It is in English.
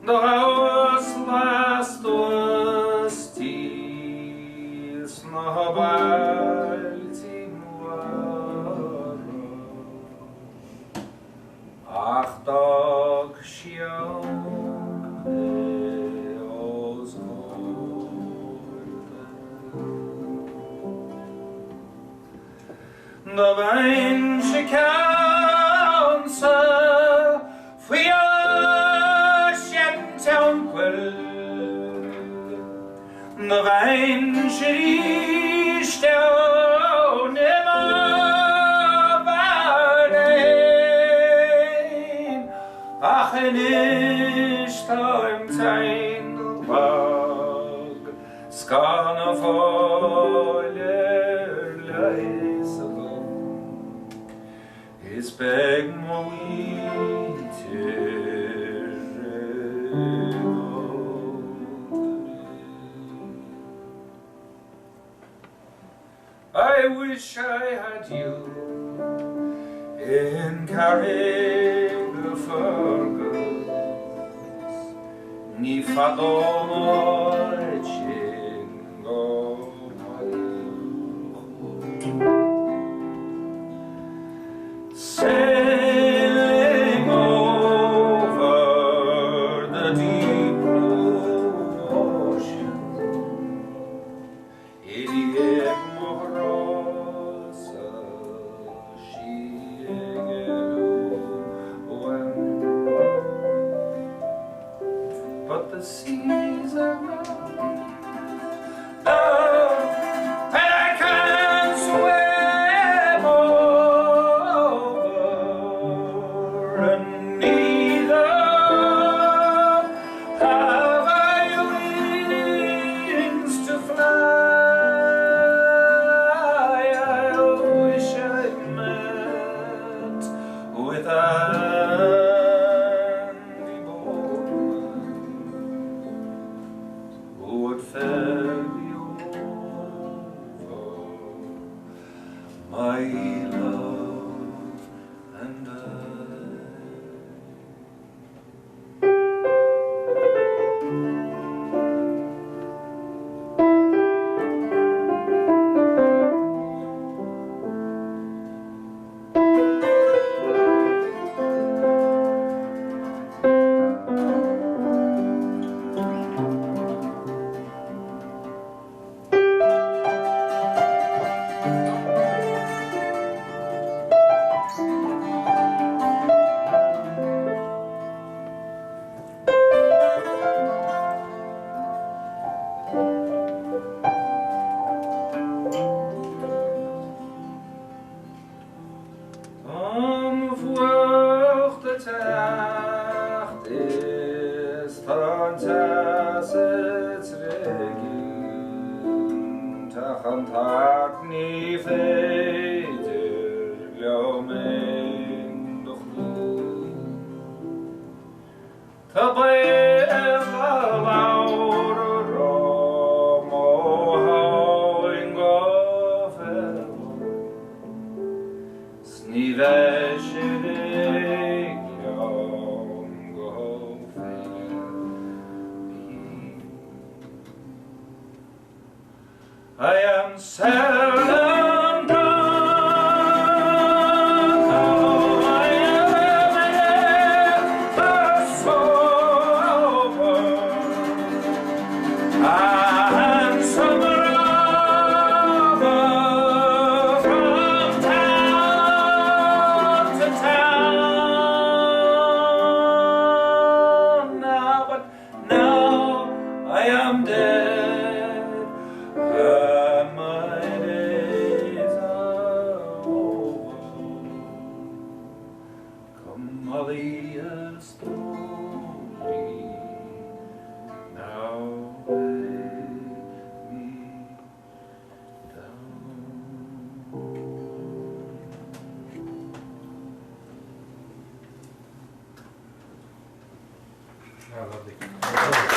The house last was tis na balti muara ach dag shiang os the bench council for the venture stone immer baden ach nicht im Teindelbag skana voller leise is beg I wish I had you in Carrickfergus, ni fador chingo sailing over the deep blue ocean, but the seas are round, and I can't swim over, and neither have I wings to fly. I wish I met with would ferry over my love and I. Tacht ist fantastisches Regin, Tag am Tag nie feder, glaub mir doch nie. Tabella laura romo haingo ferro, snivescere I am seldom gone, though I am ever sober, and some robber from town to town. But now I am dead. My day Oh, lovely.